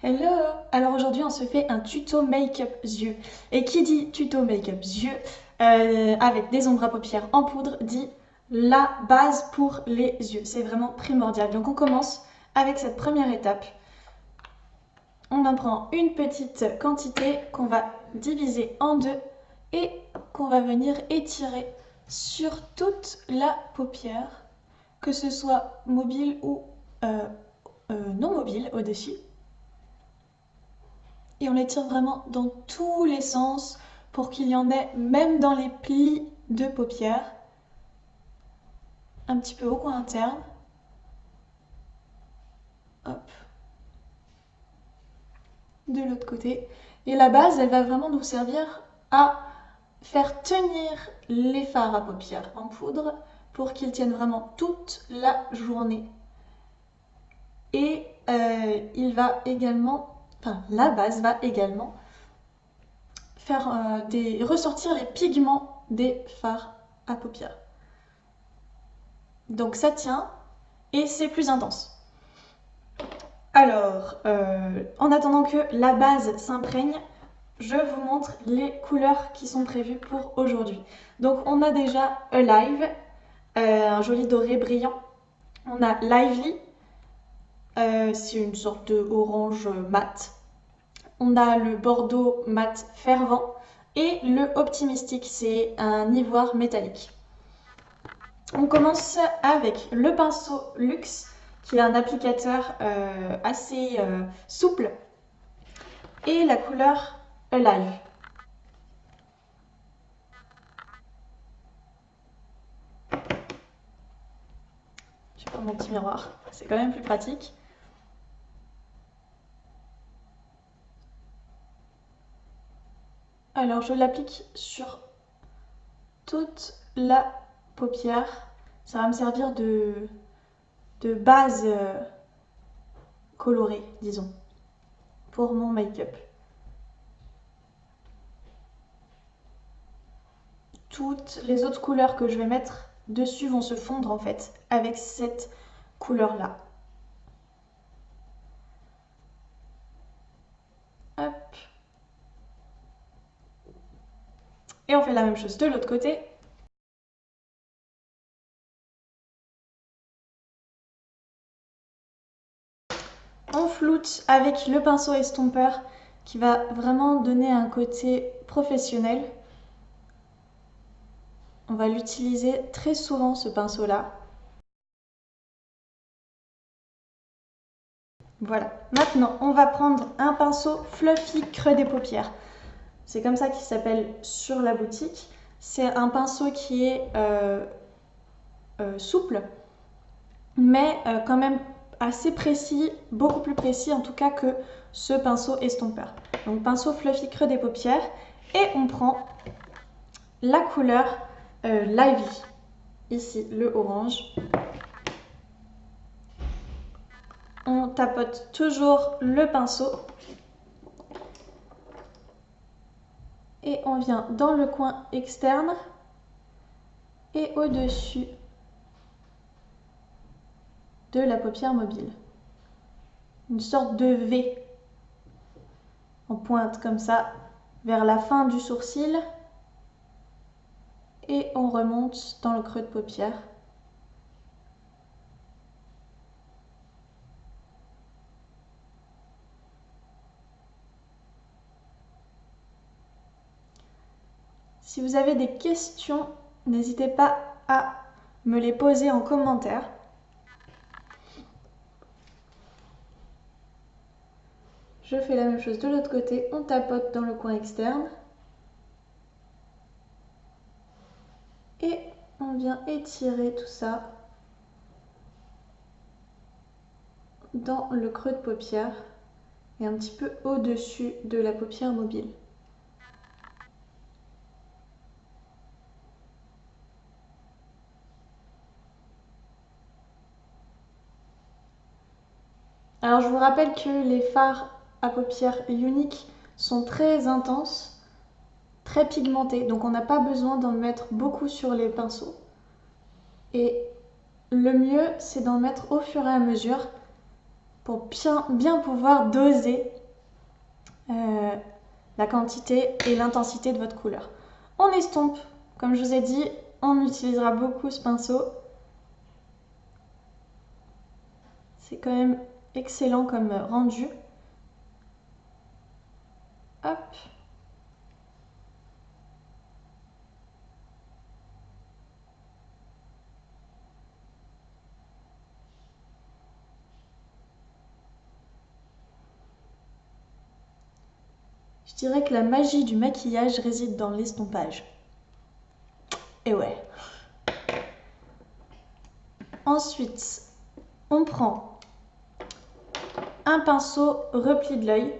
Hello! Alors aujourd'hui on se fait un tuto make-up yeux. Et qui dit tuto make-up yeux avec des ombres à paupières en poudre dit la base pour les yeux. C'est vraiment primordial. Donc on commence avec cette première étape. On en prend une petite quantité qu'on va diviser en deux et qu'on va venir étirer sur toute la paupière, que ce soit mobile ou non mobile au-dessus. Et on les tire vraiment dans tous les sens pour qu'il y en ait même dans les plis de paupières, un petit peu au coin interne. Hop, de l'autre côté. Et la base, elle va vraiment nous servir à faire tenir les fards à paupières en poudre pour qu'ils tiennent vraiment toute la journée. Et il va également, enfin la base va également faire ressortir les pigments des fards à paupières. Donc ça tient et c'est plus intense. Alors, en attendant que la base s'imprègne, je vous montre les couleurs qui sont prévues pour aujourd'hui. Donc on a déjà Alive, un joli doré brillant. On a Lively, c'est une sorte de orange mat. On a le bordeaux mat fervent et le optimistique, c'est un ivoire métallique. On commence avec le pinceau Luxe, qui est un applicateur assez souple, et la couleur Alive. Je vais prendre mon petit miroir, c'est quand même plus pratique. Alors je l'applique sur toute la paupière. Ça va me servir de base colorée, disons, pour mon make-up. Toutes les autres couleurs que je vais mettre dessus vont se fondre en fait avec cette couleur-là. Hop. Et on fait la même chose de l'autre côté. On floute avec le pinceau estompeur qui va vraiment donner un côté professionnel. On va l'utiliser très souvent ce pinceau-là. Voilà. Maintenant, on va prendre un pinceau fluffy creux des paupières. C'est comme ça qu'il s'appelle sur la boutique. C'est un pinceau qui est souple, mais quand même assez précis, beaucoup plus précis en tout cas que ce pinceau estompeur. Donc pinceau fluffy creux des paupières et on prend la couleur Lively, ici le orange. On tapote toujours le pinceau et on vient dans le coin externe et au-dessus de la paupière mobile. Une sorte de V. On pointe comme ça vers la fin du sourcil et on remonte dans le creux de paupière. Si vous avez des questions, n'hésitez pas à me les poser en commentaire. Je fais la même chose de l'autre côté, on tapote dans le coin externe. Et on vient étirer tout ça dans le creux de paupière et un petit peu au-dessus de la paupière mobile. Alors je vous rappelle que les fards à paupières uniques sont très intenses, très pigmentés, donc on n'a pas besoin d'en mettre beaucoup sur les pinceaux. Et le mieux, c'est d'en mettre au fur et à mesure pour bien pouvoir doser la quantité et l'intensité de votre couleur. On estompe, comme je vous ai dit, on utilisera beaucoup ce pinceau. C'est quand même excellent comme rendu. Hop. Je dirais que la magie du maquillage réside dans l'estompage. Et ouais. Ensuite, on prend un pinceau repli de l'œil.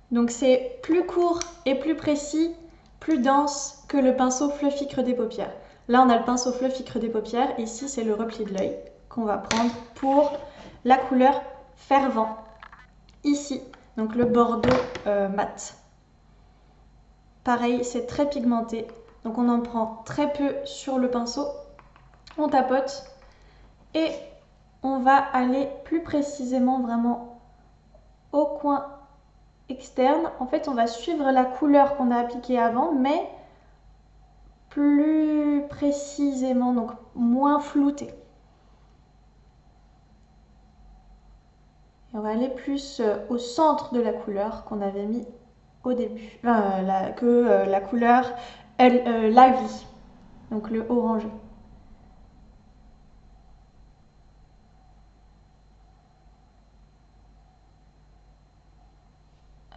Donc c'est plus court et plus précis, plus dense que le pinceau Fluffy Creux des paupières. Là, on a le pinceau Fluffy Creux des paupières. Ici, c'est le repli de l'œil qu'on va prendre pour la couleur Fervent. Ici, donc le bordeaux mat. Pareil, c'est très pigmenté. Donc on en prend très peu sur le pinceau. On tapote et on va aller plus précisément vraiment au coin externe. En fait, on va suivre la couleur qu'on a appliquée avant, mais plus précisément, donc moins flouté. Et on va aller plus au centre de la couleur qu'on avait mis au début, la couleur la vie, donc le orangé.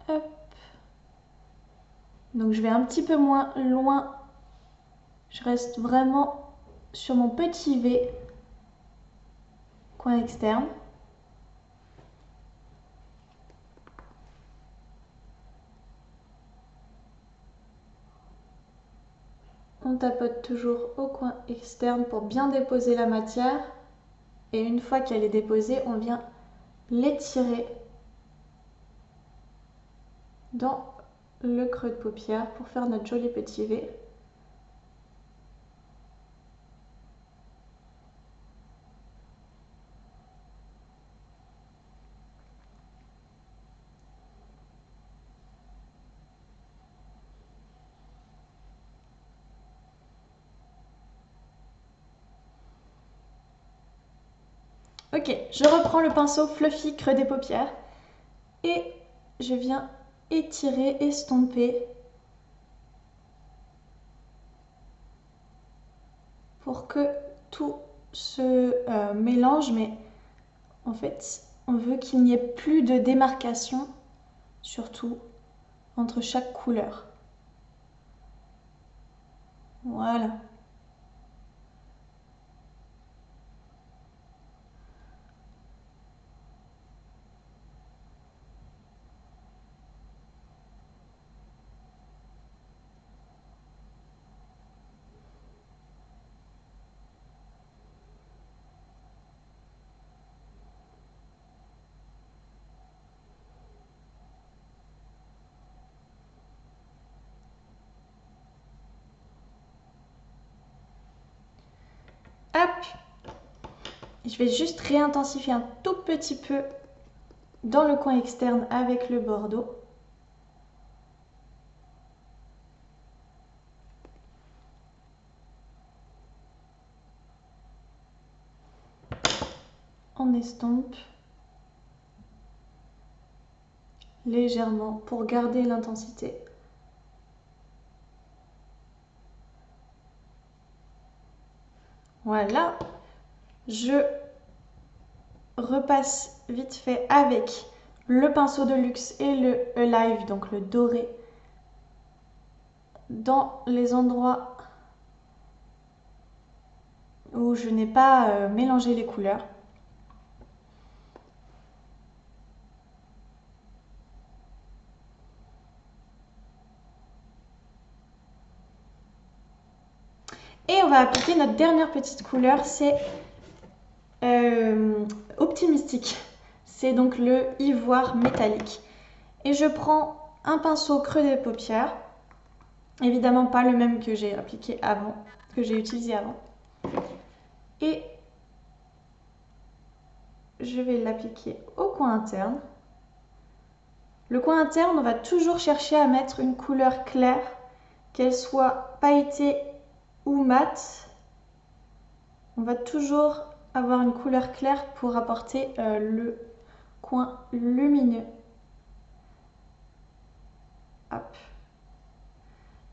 Hop. Donc je vais un petit peu moins loin, je reste vraiment sur mon petit V, coin externe. On tapote toujours au coin externe pour bien déposer la matière. Et une fois qu'elle est déposée, on vient l'étirer dans le creux de paupière pour faire notre joli petit V. Ok, je reprends le pinceau Fluffy Creux des paupières et je viens étirer, estomper pour que tout se mélange, mais en fait, on veut qu'il n'y ait plus de démarcation, surtout entre chaque couleur. Voilà. Hop, je vais juste réintensifier un tout petit peu dans le coin externe avec le bordeaux. On estompe légèrement pour garder l'intensité. Voilà, je repasse vite fait avec le pinceau de luxe et le Alive, donc le doré, dans les endroits où je n'ai pas mélangé les couleurs. Et on va appliquer notre dernière petite couleur, c'est Optimistique. C'est donc le ivoire métallique. Et je prends un pinceau creux des paupières, évidemment pas le même que j'ai appliqué avant, que j'ai utilisé avant. Et je vais l'appliquer au coin interne. Le coin interne, on va toujours chercher à mettre une couleur claire, qu'elle soit pailletée ou mate. On va toujours avoir une couleur claire pour apporter le coin lumineux. Hop.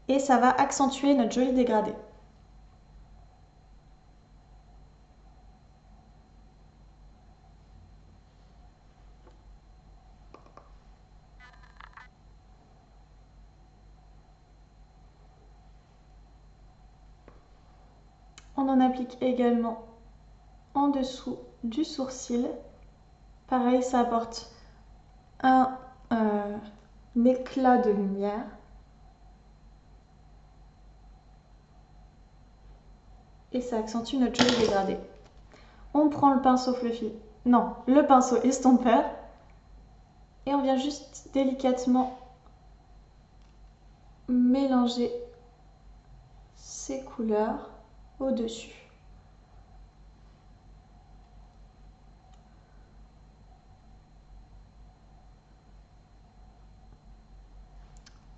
Et ça va accentuer notre joli dégradé. On en applique également en dessous du sourcil. Pareil, ça apporte un éclat de lumière. Et ça accentue notre joli dégradé. On prend le pinceau fluffy, non, le pinceau estompeur. Et on vient juste délicatement mélanger ces couleurs au-dessus.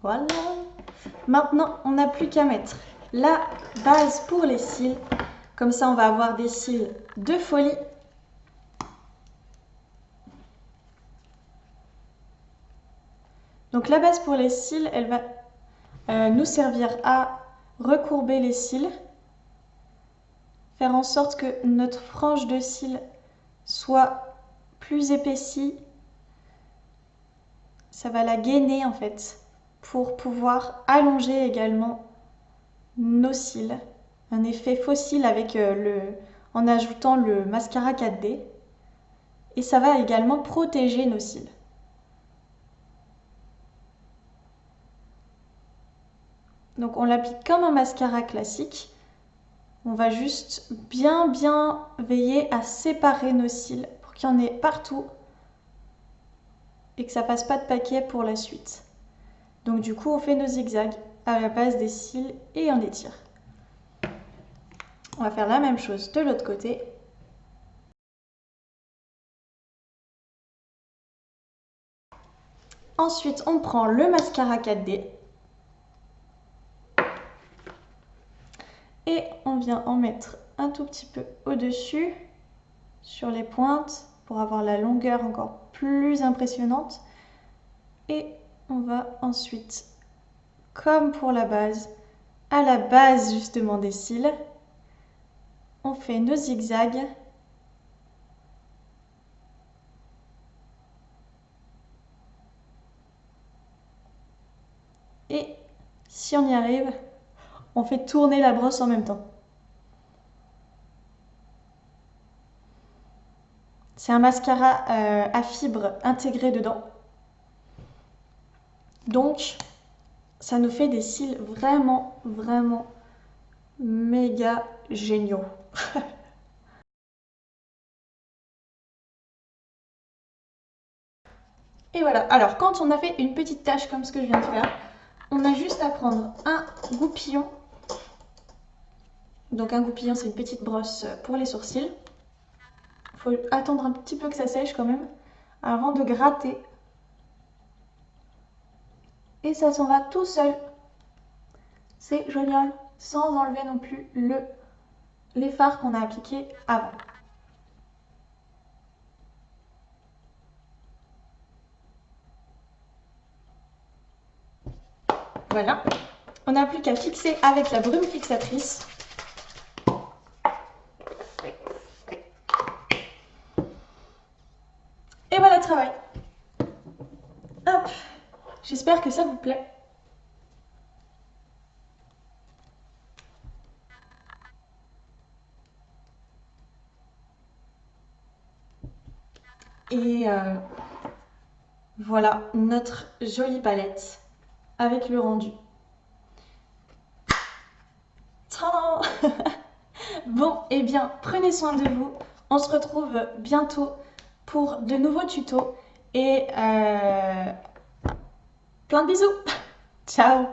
Voilà. Maintenant, on n'a plus qu'à mettre la base pour les cils. Comme ça, on va avoir des cils de folie. Donc la base pour les cils, elle va nous servir à recourber les cils, faire en sorte que notre frange de cils soit plus épaissie. Ça va la gainer en fait, pour pouvoir allonger également nos cils. Un effet faux cils avec en ajoutant le mascara 4D. Et ça va également protéger nos cils. Donc on l'applique comme un mascara classique. On va juste bien veiller à séparer nos cils pour qu'il y en ait partout et que ça passe pas de paquet pour la suite. Donc du coup on fait nos zigzags à la base des cils et on étire. On va faire la même chose de l'autre côté. Ensuite on prend le mascara 4D. Et on vient en mettre un tout petit peu au-dessus, sur les pointes, pour avoir la longueur encore plus impressionnante. Et on va ensuite, comme pour la base, à la base justement des cils, on fait nos zigzags. Et si on y arrive, on fait tourner la brosse en même temps. C'est un mascara à fibres intégré dedans. Donc, ça nous fait des cils vraiment méga géniaux. Et voilà, alors quand on a fait une petite tache comme ce que je viens de faire, on a juste à prendre un goupillon. Donc un goupillon, c'est une petite brosse pour les sourcils. Il faut attendre un petit peu que ça sèche quand même avant de gratter. Et ça s'en va tout seul. C'est génial, sans enlever non plus les fards qu'on a appliqués avant. Voilà, on n'a plus qu'à fixer avec la brume fixatrice. Et voilà le travail. Hop, j'espère que ça vous plaît. Et voilà notre jolie palette avec le rendu. Tadam! Bon, et bien, prenez soin de vous. On se retrouve bientôt pour de nouveaux tutos. Et plein de bisous. Ciao!